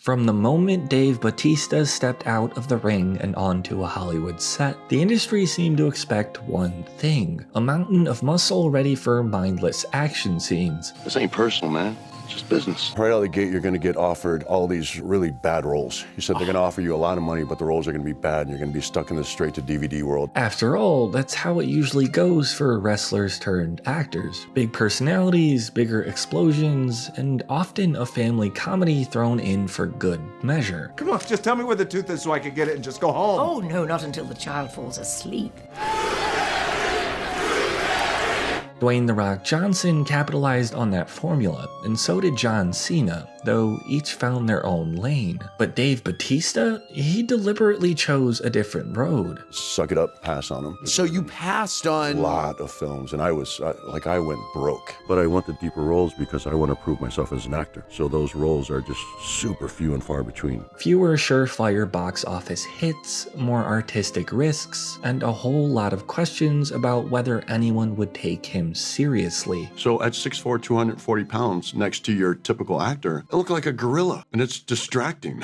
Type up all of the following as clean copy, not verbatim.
From the moment Dave Bautista stepped out of the ring and onto a Hollywood set, the industry seemed to expect one thing: a mountain of muscle ready for mindless action scenes. This ain't personal, man. It's just business. Right out of the gate, you're going to get offered all these really bad roles. He said they're going to offer you a lot of money, but the roles are going to be bad, and you're going to be stuck in this straight-to-DVD world. After all, that's how it usually goes for wrestlers turned actors. Big personalities, bigger explosions, and often a family comedy thrown in for good measure. Come on, just tell me where the tooth is so I can get it and just go home. Oh, no, not until the child falls asleep. Dwayne "The Rock" Johnson capitalized on that formula, and so did John Cena, though each found their own lane. But Dave Bautista, he deliberately chose a different road. Suck it up, pass on them. So you passed on... A lot of films, and I went broke. But I want the deeper roles because I want to prove myself as an actor. So those roles are just super few and far between. Fewer surefire box office hits, more artistic risks, and a whole lot of questions about whether anyone would take him seriously. So at 6'4", 240 pounds, next to your typical actor, I look like a gorilla, and it's distracting.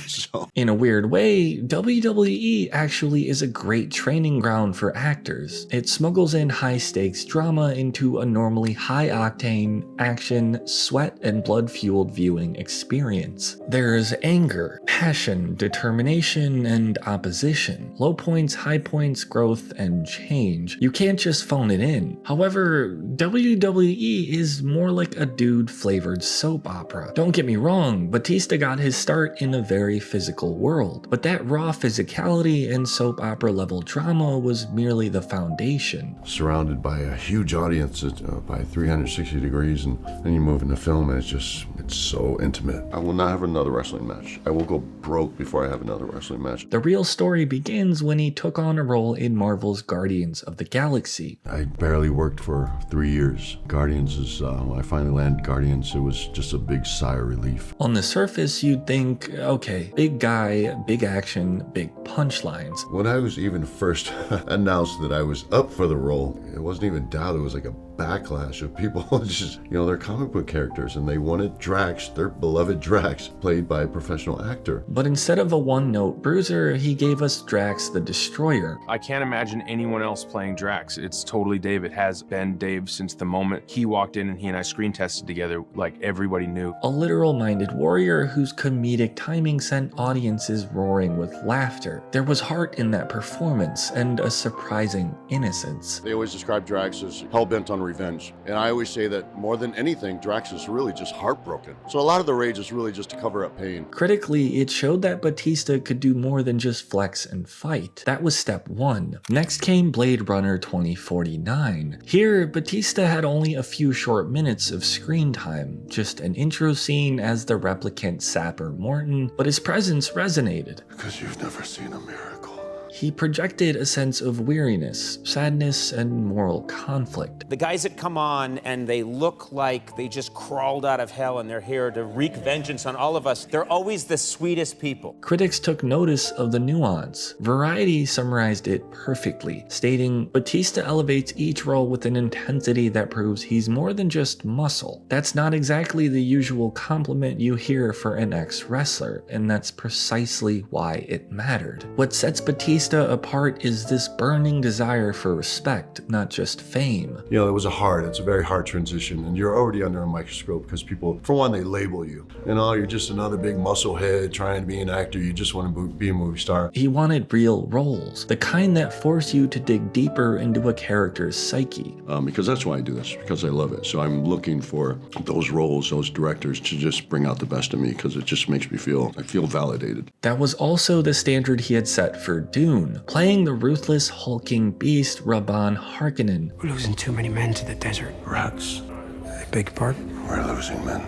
So. In a weird way, WWE actually is a great training ground for actors. It smuggles in high-stakes drama into a normally high-octane, action, sweat, and blood-fueled viewing experience. There's anger, passion, determination, and opposition. Low points, high points, growth, and change. You can't just phone it in. However, WWE is more like a dude-flavored soap opera. Don't get me wrong, Bautista got his start in a very physical world, but that raw physicality and soap opera level drama was merely the foundation. Surrounded by a huge audience by 360 degrees, and then you move into film and it's so intimate. I will not have another wrestling match. I will go broke before I have another wrestling match. The real story begins when he took on a role in Marvel's Guardians of the Galaxy. I barely worked for 3 years. Guardians is, when I finally landed Guardians, it was just a big sigh of relief. On the surface, you'd think, okay, big guy, big action, big punchlines. When I was even first announced that I was up for the role, it wasn't even doubt, it was like a backlash of people just, they're comic book characters and they wanted Drax, their beloved Drax, played by a professional actor. But instead of a one-note bruiser, he gave us Drax the Destroyer. I can't imagine anyone else playing Drax. It's totally Dave. It has been Dave since the moment he walked in and he and I screen tested together, like everybody knew. A literal-minded warrior whose comedic timing sent audiences roaring with laughter. There was heart in that performance and a surprising innocence. They always describe Drax as hell-bent on revenge. And I always say that more than anything, Drax is really just heartbroken. So a lot of the rage is really just to cover up pain. Critically, it showed that Bautista could do more than just flex and fight. That was step one. Next came Blade Runner 2049. Here, Bautista had only a few short minutes of screen time, just an intro scene as the replicant Sapper Morton, but his presence resonated. Because you've never seen a miracle. He projected a sense of weariness, sadness, and moral conflict. The guys that come on and they look like they just crawled out of hell and they're here to wreak vengeance on all of us, they're always the sweetest people. Critics took notice of the nuance. Variety summarized it perfectly, stating, Bautista elevates each role with an intensity that proves he's more than just muscle. That's not exactly the usual compliment you hear for an ex-wrestler, and that's precisely why it mattered. What sets Bautista apart is this burning desire for respect, not just fame. It was it's a very hard transition, and you're already under a microscope because people, for one, they label you. You're just another big muscle head trying to be an actor. You just want to be a movie star. He wanted real roles, the kind that force you to dig deeper into a character's psyche. Because that's why I do this, because I love it. So I'm looking for those roles, those directors to just bring out the best of me, because it just makes me feel validated. That was also the standard he had set for Dune, playing the ruthless, hulking beast Rabban Harkonnen. We're losing too many men to the desert. Rats. I beg your pardon? We're losing men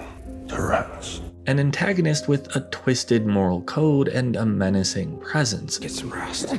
to rats. An antagonist with a twisted moral code and a menacing presence. Get some rest.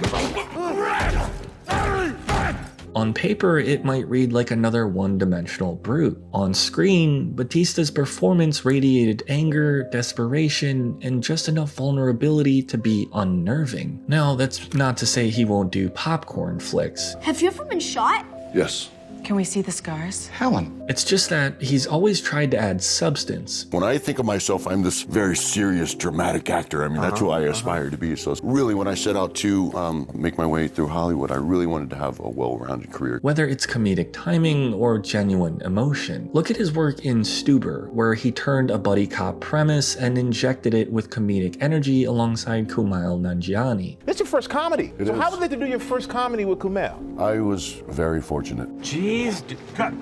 On paper, it might read like another one-dimensional brute. On screen, Bautista's performance radiated anger, desperation, and just enough vulnerability to be unnerving. Now, that's not to say he won't do popcorn flicks. Have you ever been shot? Yes. Can we see the scars? Helen. It's just that he's always tried to add substance. When I think of myself, I'm this very serious, dramatic actor. I mean, that's who I aspire to be. So really, when I set out to make my way through Hollywood, I really wanted to have a well-rounded career. Whether it's comedic timing or genuine emotion. Look at his work in Stuber, where he turned a buddy cop premise and injected it with comedic energy alongside Kumail Nanjiani. It's your first comedy. It so is. how was it to do your first comedy with Kumail? I was very fortunate. Jeez, cut.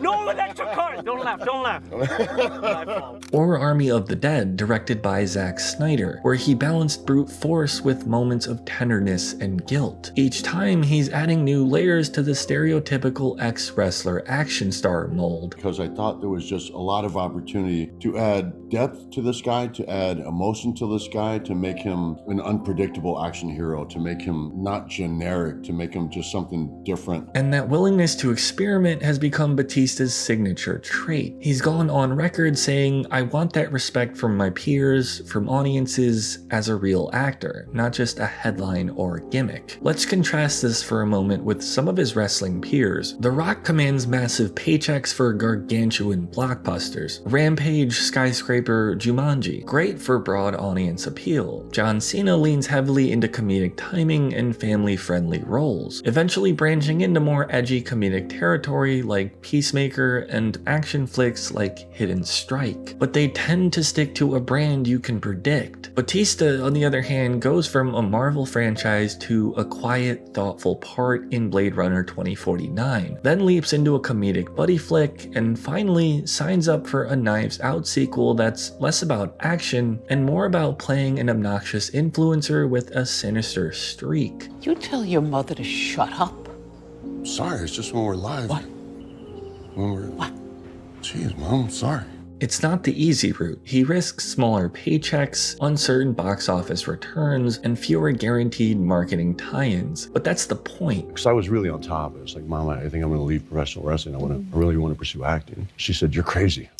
No electric cars. Don't laugh. Don't laugh. My fault. Or Army of the Dead, directed by Zack Snyder, where he balanced brute force with moments of tenderness and guilt. Each time, he's adding new layers to the stereotypical ex-wrestler action star mold. Because I thought there was just a lot of opportunity to add depth to this guy, to add emotion to this guy, to make him an unpredictable action hero, to make him not generic, to make him just something different. And that willingness to experiment has become Bautista's signature trait. He's gone on record saying, "I want that respect from my peers, from audiences, as a real actor, not just a headline or gimmick." Let's contrast this for a moment with some of his wrestling peers. The Rock commands massive paychecks for gargantuan blockbusters. Rampage, Skyscraper, Jumanji, great for broad audience appeal. John Cena leans heavily into comedic timing and family-friendly roles, eventually branching into more edgy comedic territory like Peacemaker and action flicks like Hidden Strike. But they tend to stick to a brand you can predict. Bautista, on the other hand, goes from a Marvel franchise to a quiet, thoughtful part in Blade Runner 2049, then leaps into a comedic buddy flick, and finally signs up for a Knives Out sequel that's less about action and more about playing an obnoxious influencer with a sinister streak. You tell your mother to shut up. Sorry, it's just when we're live. What? When we're... What? Jeez, Mom, sorry. It's not the easy route. He risks smaller paychecks, uncertain box office returns, and fewer guaranteed marketing tie-ins. But that's the point. Because I was really on top. It was like, Mom, I think I'm going to leave professional wrestling. I really want to pursue acting. She said, "You're crazy."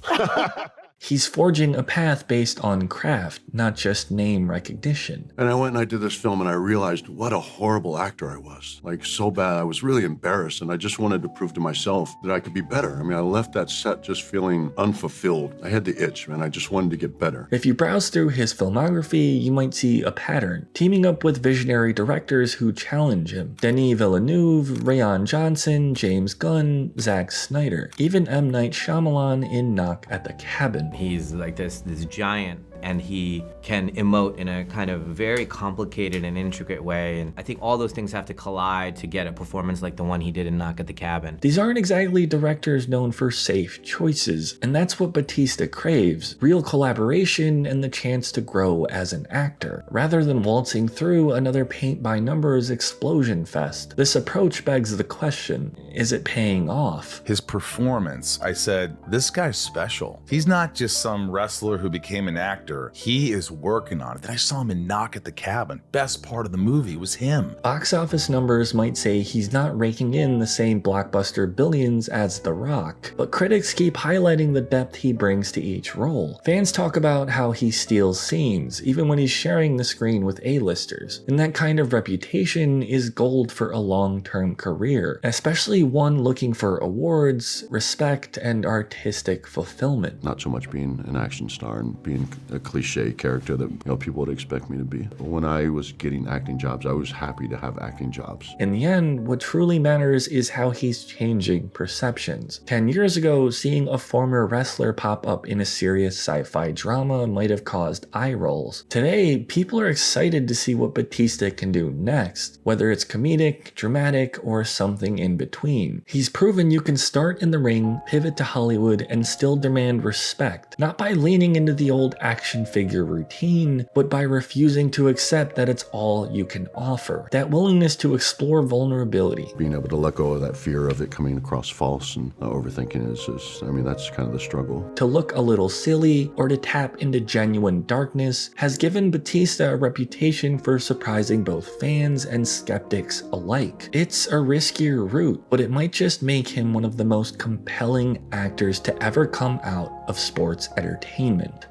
He's forging a path based on craft, not just name recognition. And I went and I did this film and I realized what a horrible actor I was. Like, so bad. I was really embarrassed and I just wanted to prove to myself that I could be better. I mean, I left that set just feeling unfulfilled. I had the itch, man. I just wanted to get better. If you browse through his filmography, you might see a pattern, teaming up with visionary directors who challenge him. Denis Villeneuve, Rian Johnson, James Gunn, Zack Snyder, even M. Night Shyamalan in Knock at the Cabin. He's like this giant, and he can emote in a kind of very complicated and intricate way, and I think all those things have to collide to get a performance like the one he did in Knock at the Cabin. These aren't exactly directors known for safe choices, and that's what Bautista craves, real collaboration and the chance to grow as an actor, rather than waltzing through another paint-by-numbers explosion fest. This approach begs the question, is it paying off? His performance, I said, this guy's special. He's not just some wrestler who became an actor. He is working on it. Then I saw him in Knock at the Cabin. Best part of the movie was him. Box office numbers might say he's not raking in the same blockbuster billions as The Rock, but critics keep highlighting the depth he brings to each role. Fans talk about how he steals scenes, even when he's sharing the screen with A-listers, and that kind of reputation is gold for a long-term career, especially one looking for awards, respect, and artistic fulfillment. Not so much being an action star and being a cliche character that people would expect me to be. But when I was getting acting jobs, I was happy to have acting jobs. In the end, what truly matters is how he's changing perceptions. 10 years ago, seeing a former wrestler pop up in a serious sci-fi drama might have caused eye rolls. Today, people are excited to see what Bautista can do next, whether it's comedic, dramatic, or something in between. He's proven you can start in the ring, pivot to Hollywood, and still demand respect, not by leaning into the old action figure routine, but by refusing to accept that it's all you can offer. That willingness to explore vulnerability. Being able to let go of that fear of it coming across false and overthinking is, I mean, that's kind of the struggle. To look a little silly or to tap into genuine darkness has given Bautista a reputation for surprising both fans and skeptics alike. It's a riskier route, but it might just make him one of the most compelling actors to ever come out of sports entertainment.